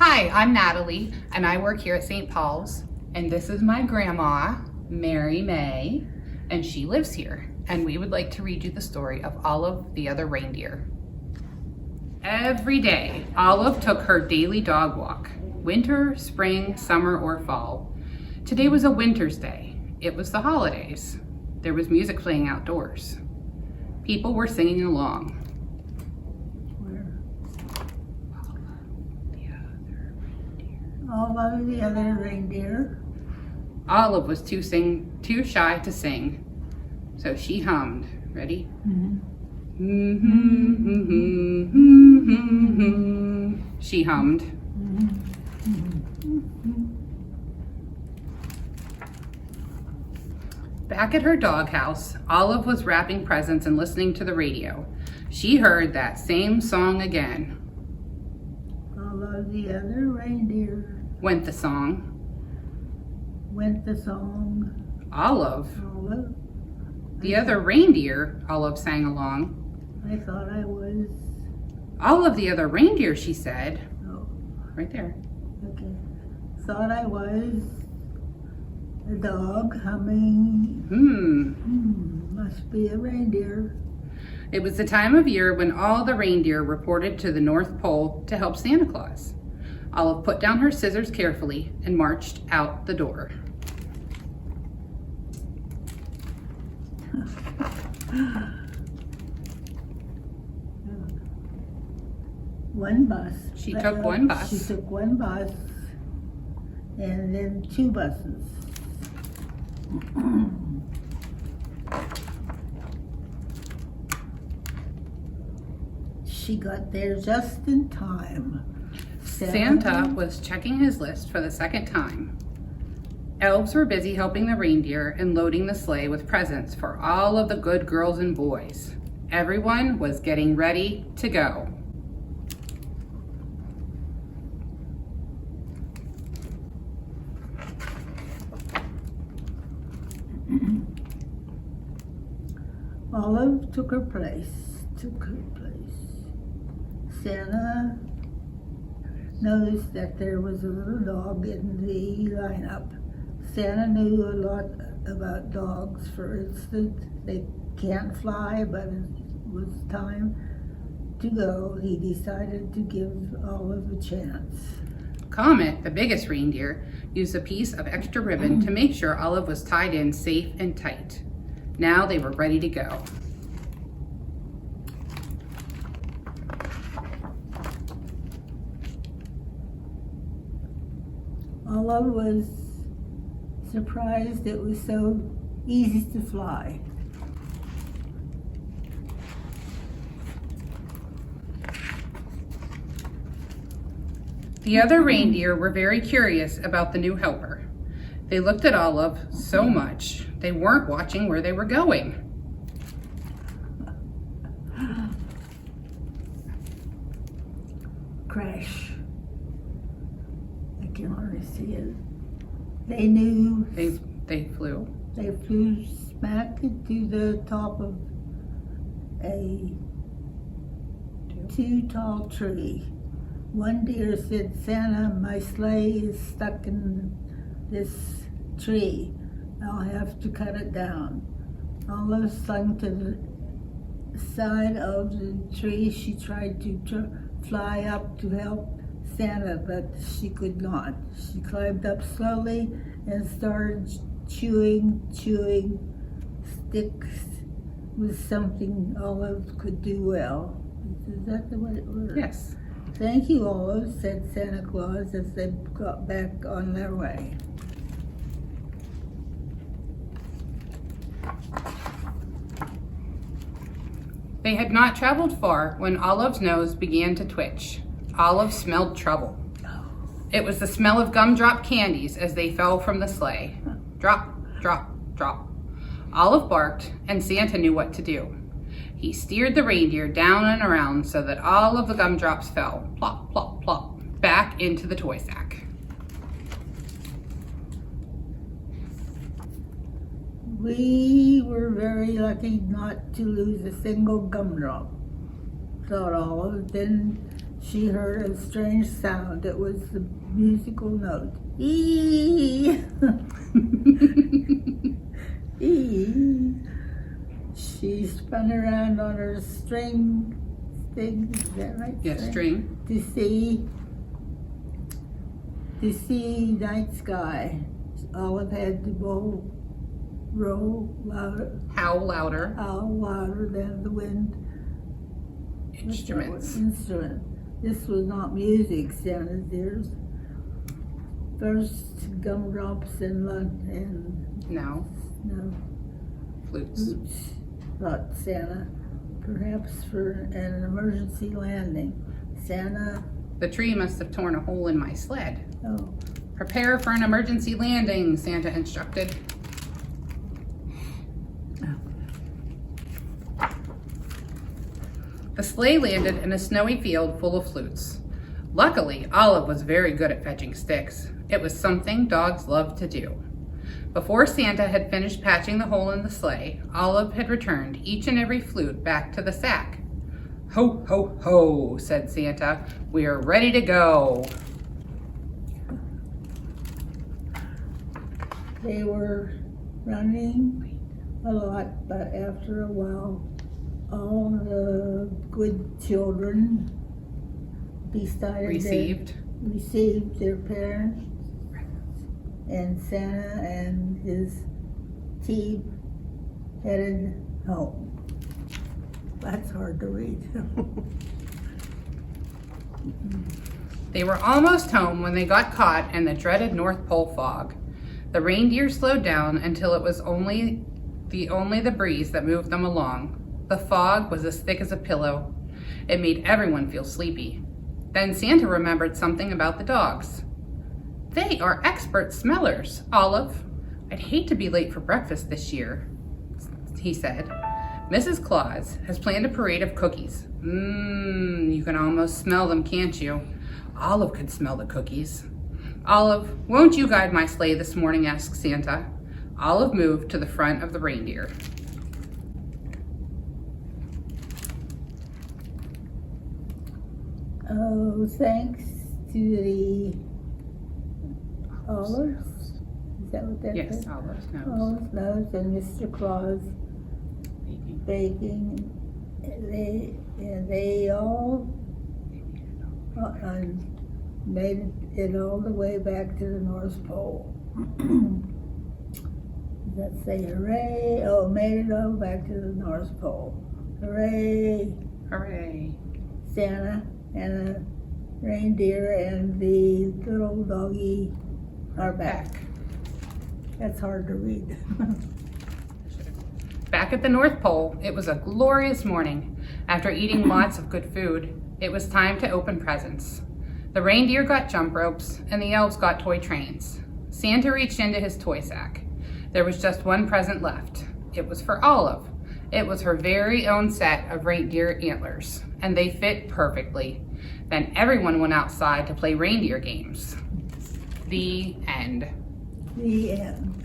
Hi, I'm Natalie, and I work here at St. Paul's, and this is my grandma, Mary May, and she lives here, and we would like to read you the story of Olive the other reindeer. Every day, Olive took her daily dog walk, winter, spring, summer, or fall. Today was a winter's day. It was the holidays. There was music playing outdoors. People were singing along. All of the other reindeer. Olive was too shy to sing, so she hummed. Ready? She hummed. Back at her doghouse, Olive was wrapping presents and listening to the radio. She heard that same song again. All of the other reindeer. Went the song. Went the song. Olive. Olive. The other reindeer, Olive sang along. I thought I was. Olive the other reindeer, she said. Oh, Right there. okay. Thought I was a dog humming. Must be a reindeer. It was the time of year when all the reindeer reported to the North Pole to help Santa Claus. Olive put down her scissors carefully and marched out the door. One bus. She took one bus. She took one bus and then two buses. She got there just in time. Santa was checking his list for the second time. Elves were busy helping the reindeer and loading the sleigh with presents for all of the good girls and boys. Everyone was getting ready to go. Olive took her place. Santa noticed that there was a little dog in the lineup. Santa knew a lot about dogs. For instance, they can't fly, but it was time to go. He decided to give Olive a chance. Comet, the biggest reindeer, used a piece of extra ribbon to make sure Olive was tied in safe and tight. Now they were ready to go. Olive was surprised it was so easy to fly. The other reindeer were very curious about the new helper. They looked at Olive so much, they weren't watching where they were going. Crash. I can hardly see it. They knew. They flew. They flew smack into the top of a too tall tree. One deer said, "Santa, my sleigh is stuck in this tree. I'll have to cut it down." Olive slung to the side of the tree. She tried to fly up to help Santa, but she could not. She climbed up slowly and started chewing sticks was something Olive could do well. Is that the way it works? Yes. "Thank you, Olive," said Santa Claus as they got back on their way. They had not traveled far when Olive's nose began to twitch. Olive smelled trouble. It was the smell of gumdrop candies as they fell from the sleigh. Drop, drop, drop. Olive barked, and Santa knew what to do. He steered the reindeer down and around so that all of the gumdrops fell, plop, plop, plop, back into the toy sack. We were very lucky not to lose a single gumdrop, thought Olive. Then she heard a strange sound. It was the musical note. Ee! Ee! She spun around on her string thing, is that right? Yes, string. To see night sky. Olive had to roll louder, Howl louder. howl louder than the wind. Instruments. Instrument. This was not music, Santa's ears. First gumdrops and No. no, Flutes. boots, thought Santa. Perhaps for an emergency landing. Santa, The tree must have torn a hole in my sled. oh, Prepare for an emergency landing, Santa instructed. The sleigh landed in a snowy field full of flutes. Luckily, Olive was very good at fetching sticks. It was something dogs love to do. Before Santa had finished patching the hole in the sleigh, Olive had returned each and every flute back to the sack. Ho, ho, ho, said Santa. We are ready to go. they were running a lot, but after a while, all the good children received their parents, and Santa and his team headed home. That's hard to read. They were almost home when they got caught in the dreaded North Pole fog. The reindeer slowed down until it was only the breeze that moved them along. The fog was as thick as a pillow. It made everyone feel sleepy. Then Santa remembered something about the dogs. They are expert smellers, Olive. I'd hate to be late for breakfast this year, he said. Mrs. Claus has planned a parade of cookies. You can almost smell them, can't you? Olive could smell the cookies. Olive, won't you guide my sleigh this morning? Asked Santa. Olive moved to the front of the reindeer. Oh, thanks to the Olives. Is that what that Yes, is? Olive's nose. Olive's nose and Mr. Claus baking. They all made it all the way back to the North Pole. Let's say hooray. Oh, made it all back to the North Pole. Hooray. Hooray. Santa and a reindeer and the little doggy are back. That's hard to read. Back at the North Pole, it was a glorious morning. After eating lots of good food, it was time to open presents. The reindeer got jump ropes, and the elves got toy trains. Santa reached into his toy sack. There was just one present left. It was for Olive. It was her very own set of reindeer antlers, and they fit perfectly. Then everyone went outside to play reindeer games. The end. The end.